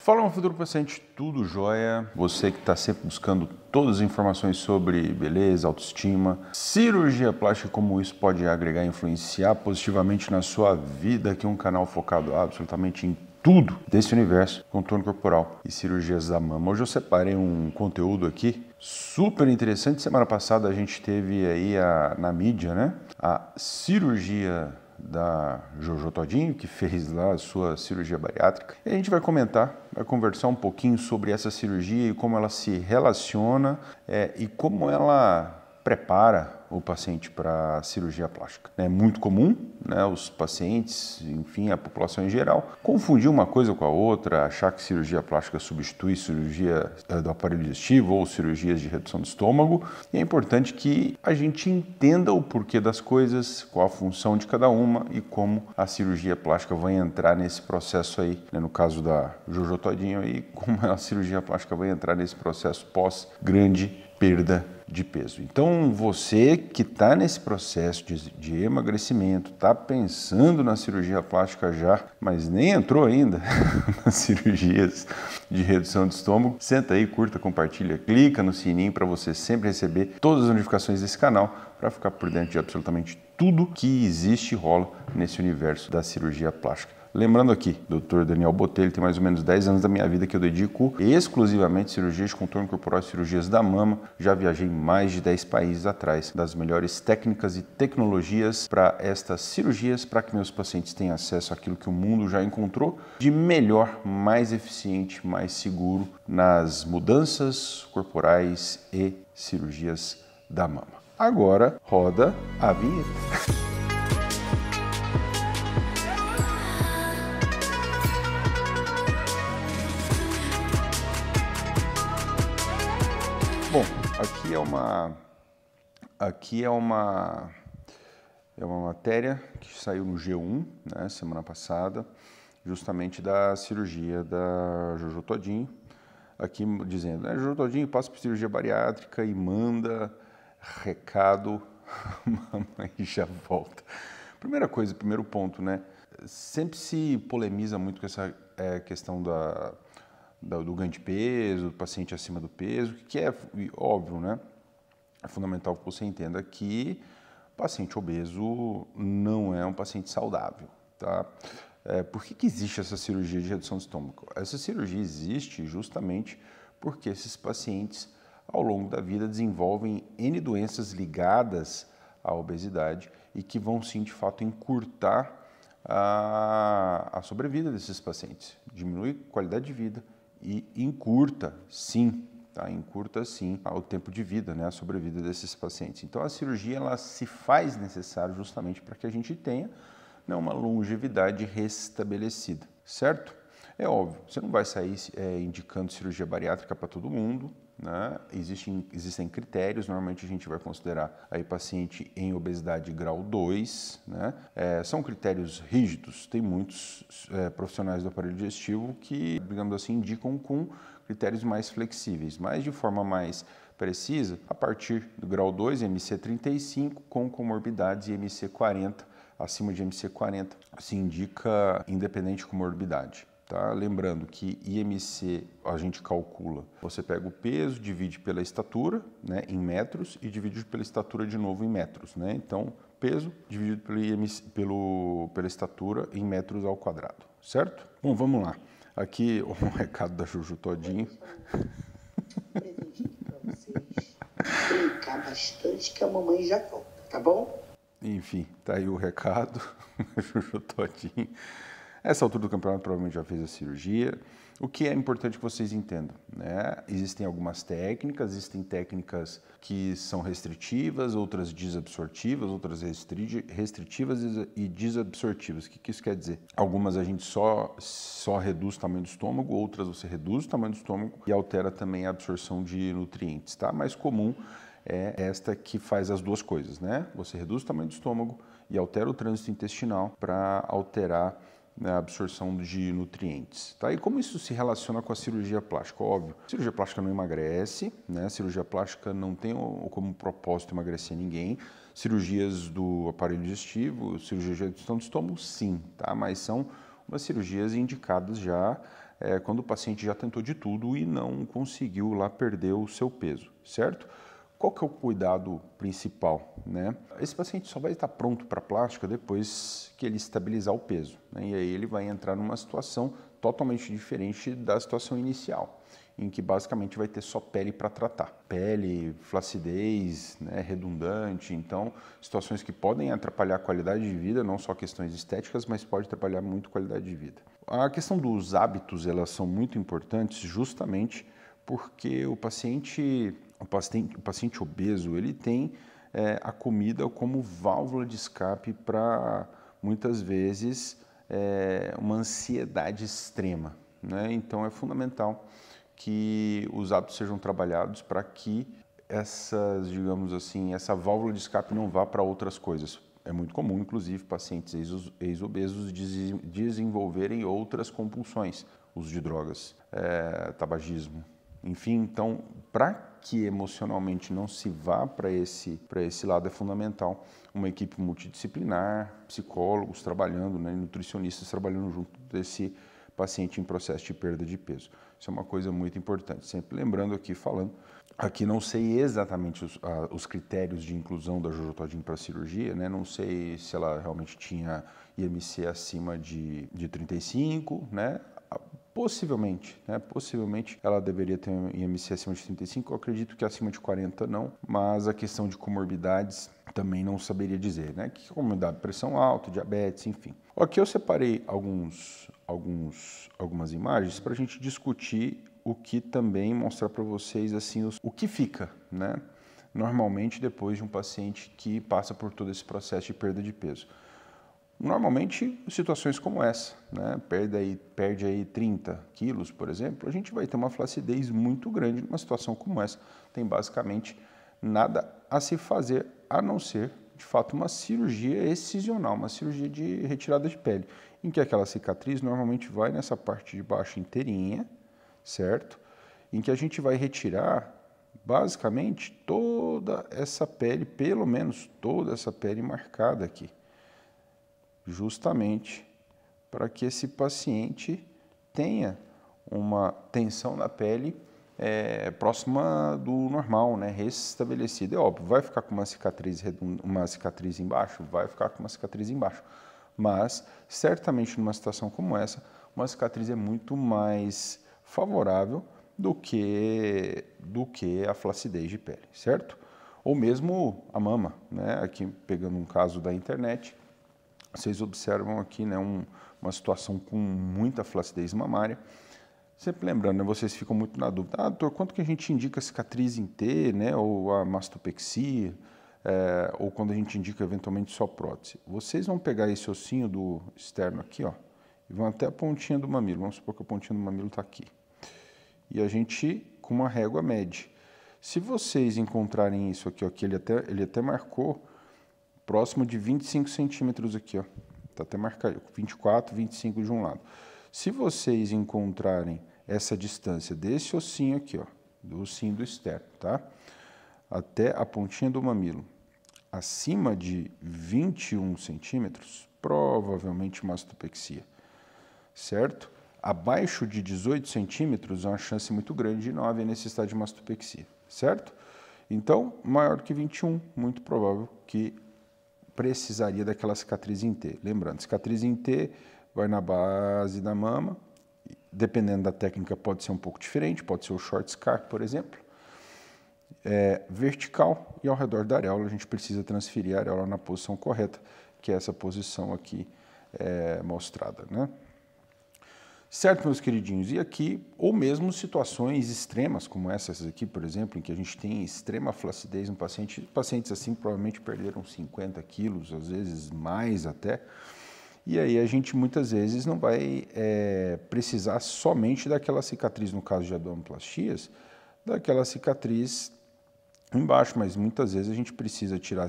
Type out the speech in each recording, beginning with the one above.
Fala, meu futuro paciente, tudo jóia? Você que está sempre buscando todas as informações sobre beleza, autoestima, cirurgia plástica, como isso pode agregar e influenciar positivamente na sua vida, aqui é um canal focado absolutamente em tudo desse universo, contorno corporal e cirurgias da mama. Hoje eu separei um conteúdo aqui super interessante. Semana passada a gente teve aí na mídia, né, a cirurgia da Jojo Todinho, que fez lá a sua cirurgia bariátrica. E a gente vai conversar um pouquinho sobre essa cirurgia e como ela se relaciona e como ela prepara o paciente para a cirurgia plástica. É muito comum, né, os pacientes, enfim, a população em geral, confundir uma coisa com a outra, achar que cirurgia plástica substitui cirurgia do aparelho digestivo ou cirurgias de redução do estômago. E é importante que a gente entenda o porquê das coisas, qual a função de cada uma e como a cirurgia plástica vai entrar nesse processo aí, né, no caso da Jojo Todinho, aí, como a cirurgia plástica vai entrar nesse processo pós grande perda de peso. Então, você que está nesse processo de emagrecimento, está pensando na cirurgia plástica já, mas nem entrou ainda nas cirurgias de redução de estômago, senta aí, curta, compartilha, clica no sininho para você sempre receber todas as notificações desse canal para ficar por dentro de absolutamente tudo que existe e rola nesse universo da cirurgia plástica. Lembrando aqui, Dr. Daniel Botelho, tem mais ou menos 10 anos da minha vida que eu dedico exclusivamente a cirurgias de contorno corporal e cirurgias da mama. Já viajei mais de 10 países atrás das melhores técnicas e tecnologias para estas cirurgias, para que meus pacientes tenham acesso àquilo que o mundo já encontrou de melhor, mais eficiente, mais seguro nas mudanças corporais e cirurgias da mama. Agora, roda a vinheta. Bom, aqui é uma matéria que saiu no G1, né, semana passada, justamente da cirurgia da Jojo Todinho, aqui dizendo, né, Jojo Todinho passa por cirurgia bariátrica e manda recado, mamãe já volta. Primeira coisa, primeiro ponto, né, sempre se polemiza muito com essa questão do ganho de peso, do paciente acima do peso, que é óbvio, né? É fundamental que você entenda que o paciente obeso não é um paciente saudável, tá? Por que existe essa cirurgia de redução do estômago? Essa cirurgia existe justamente porque esses pacientes, ao longo da vida, desenvolvem N doenças ligadas à obesidade e que vão, sim, de fato, encurtar a sobrevida desses pacientes, diminui a qualidade de vida, e encurta sim o tempo de vida, né, a sobrevida desses pacientes. Então a cirurgia ela se faz necessária justamente para que a gente tenha, né, uma longevidade restabelecida, certo? É óbvio, você não vai sair indicando cirurgia bariátrica para todo mundo, né? Existem critérios, normalmente a gente vai considerar aí paciente em obesidade grau 2, né? São critérios rígidos, tem muitos profissionais do aparelho digestivo que, digamos assim, indicam com critérios mais flexíveis, mas de forma mais precisa, a partir do grau 2, MC 35, com comorbidades e MC 40, acima de MC 40, se indica independente de comorbidade. Tá? Lembrando que IMC a gente calcula, você pega o peso, divide pela estatura, né, em metros, e divide pela estatura de novo em metros. Né? Então, peso dividido pelo IMC, pela estatura em metros ao quadrado, certo? Bom, vamos lá. Aqui um recado da Jojo Todinho. Presentinho para vocês. Brincar bastante que a mamãe já volta, tá bom? Enfim, tá aí o recado da Jojo Todinho. Essa altura do campeonato provavelmente já fez a cirurgia. O que é importante que vocês entendam, né? Existem algumas técnicas, existem técnicas que são restritivas, outras desabsortivas, outras restritivas e desabsortivas. O que isso quer dizer? Algumas a gente só reduz o tamanho do estômago, outras você reduz o tamanho do estômago e altera também a absorção de nutrientes, tá? Mais comum é esta que faz as duas coisas, né? Você reduz o tamanho do estômago e altera o trânsito intestinal para alterar a absorção de nutrientes. Tá? E como isso se relaciona com a cirurgia plástica? Óbvio, a cirurgia plástica não emagrece, né? A cirurgia plástica não tem como propósito emagrecer ninguém. Cirurgias do aparelho digestivo, cirurgia de redução do estômago, sim, tá? Mas são umas cirurgias indicadas já quando o paciente já tentou de tudo e não conseguiu lá perder o seu peso, certo? Qual que é o cuidado principal, né? Esse paciente só vai estar pronto para a plástica depois que ele estabilizar o peso, né? E aí ele vai entrar numa situação totalmente diferente da situação inicial, em que basicamente vai ter só pele para tratar. Pele, flacidez, né, redundante, então situações que podem atrapalhar a qualidade de vida, não só questões estéticas, mas pode atrapalhar muito a qualidade de vida. A questão dos hábitos, elas são muito importantes justamente porque o paciente obeso, ele tem a comida como válvula de escape para, muitas vezes, uma ansiedade extrema, né? Então é fundamental que os hábitos sejam trabalhados para que digamos assim, essa válvula de escape não vá para outras coisas. É muito comum, inclusive, pacientes ex-obesos desenvolverem outras compulsões, uso de drogas, tabagismo, enfim. Então, para que emocionalmente não se vá para esse lado, é fundamental uma equipe multidisciplinar, psicólogos trabalhando, né, nutricionistas trabalhando junto desse paciente em processo de perda de peso. Isso é uma coisa muito importante. Sempre lembrando aqui, aqui não sei exatamente os critérios de inclusão da Jojo Todinho para cirurgia, né? Não sei se ela realmente tinha IMC acima de 35, né? Possivelmente, né? Possivelmente ela deveria ter um IMC acima de 35, eu acredito que acima de 40 não, mas a questão de comorbidades também não saberia dizer, né? Que comorbidade, pressão alta, diabetes, enfim. Aqui eu separei algumas imagens para a gente discutir o que também mostrar para vocês assim o que fica, né? Normalmente depois de um paciente que passa por todo esse processo de perda de peso. Normalmente, situações como essa, né? Perde aí 30 quilos, por exemplo, a gente vai ter uma flacidez muito grande numa situação como essa. Tem basicamente nada a se fazer, a não ser, de fato, uma cirurgia excisional, uma cirurgia de retirada de pele, em que aquela cicatriz normalmente vai nessa parte de baixo inteirinha, certo? Em que a gente vai retirar, basicamente, toda essa pele, pelo menos toda essa pele marcada aqui, justamente para que esse paciente tenha uma tensão na pele próxima do normal, né, restabelecida. É óbvio, vai ficar com uma cicatriz embaixo? Vai ficar com uma cicatriz embaixo, mas certamente numa situação como essa, uma cicatriz é muito mais favorável do que a flacidez de pele, certo? Ou mesmo a mama, né? Aqui pegando um caso da internet, vocês observam aqui, né, uma situação com muita flacidez mamária. Sempre lembrando, né, vocês ficam muito na dúvida, doutor, quanto que a gente indica cicatriz em T, né, ou a mastopexia, ou quando a gente indica eventualmente só prótese. Vocês vão pegar esse ossinho do externo aqui, ó, e vão até a pontinha do mamilo. Vamos supor que a pontinha do mamilo está aqui. E a gente, com uma régua, mede. Se vocês encontrarem isso aqui, ó, que ele até marcou próximo de 25 centímetros aqui, ó. Tá até marcado, 24, 25 de um lado. Se vocês encontrarem essa distância desse ossinho aqui, ó, do ossinho do externo, tá? Até a pontinha do mamilo, acima de 21 centímetros, provavelmente mastopexia, certo? Abaixo de 18 centímetros, é uma chance muito grande de não haver necessidade de mastopexia, certo? Então, maior que 21, muito provável que precisaria daquela cicatriz em T. Lembrando, cicatriz em T vai na base da mama, dependendo da técnica pode ser um pouco diferente, pode ser o short scar, por exemplo, vertical, e ao redor da areola a gente precisa transferir a areola na posição correta, que é essa posição aqui mostrada, né? Certo, meus queridinhos, e aqui, ou mesmo situações extremas, como essas aqui, por exemplo, em que a gente tem extrema flacidez no paciente, pacientes assim provavelmente perderam 50 quilos, às vezes mais até, e aí a gente muitas vezes não vai precisar somente daquela cicatriz, no caso de abdominoplastias, daquela cicatriz embaixo, mas muitas vezes a gente precisa tirar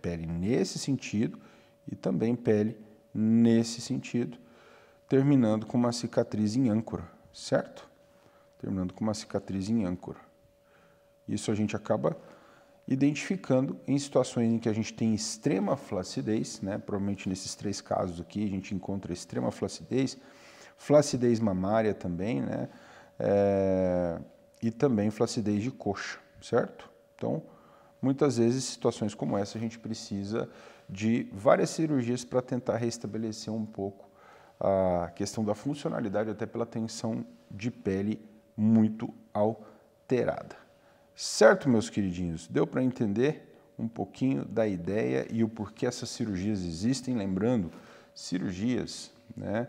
pele nesse sentido e também pele nesse sentido, terminando com uma cicatriz em âncora, certo? Terminando com uma cicatriz em âncora. Isso a gente acaba identificando em situações em que a gente tem extrema flacidez, né? Provavelmente nesses 3 casos aqui a gente encontra extrema flacidez, flacidez mamária também, né? E também flacidez de coxa, certo? Então, muitas vezes, situações como essa, a gente precisa de várias cirurgias para tentar restabelecer um pouco a questão da funcionalidade, até pela tensão de pele muito alterada. Certo, meus queridinhos? Deu para entender um pouquinho da ideia e o porquê essas cirurgias existem? Lembrando, cirurgias, né,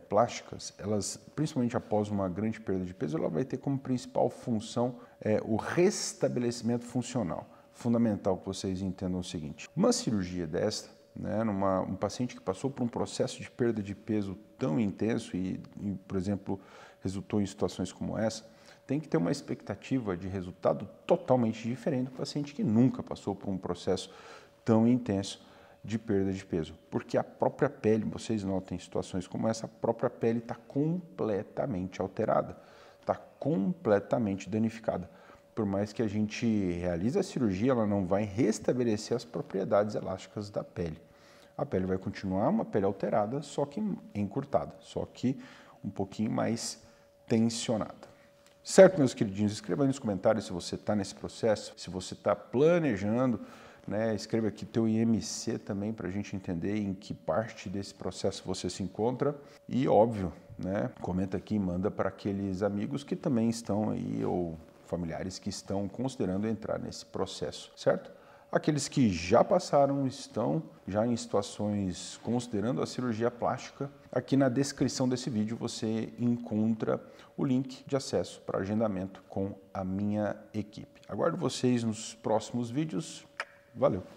plásticas, elas, principalmente após uma grande perda de peso, ela vai ter como principal função o restabelecimento funcional. Fundamental que vocês entendam o seguinte: uma cirurgia desta, né, um paciente que passou por um processo de perda de peso tão intenso e, por exemplo, resultou em situações como essa, tem que ter uma expectativa de resultado totalmente diferente do paciente que nunca passou por um processo tão intenso de perda de peso. Porque a própria pele, vocês notam em situações como essa, a própria pele está completamente alterada, está completamente danificada. Por mais que a gente realize a cirurgia, ela não vai restabelecer as propriedades elásticas da pele. A pele vai continuar uma pele alterada, só que encurtada, só que um pouquinho mais tensionada. Certo, meus queridinhos? Escreva aí nos comentários se você está nesse processo, se você está planejando, né? Escreva aqui teu IMC também para a gente entender em que parte desse processo você se encontra. E óbvio, né? Comenta aqui e manda para aqueles amigos que também estão aí ou familiares que estão considerando entrar nesse processo, certo? Aqueles que já passaram, estão já em situações considerando a cirurgia plástica, aqui na descrição desse vídeo você encontra o link de acesso para agendamento com a minha equipe. Aguardo vocês nos próximos vídeos. Valeu!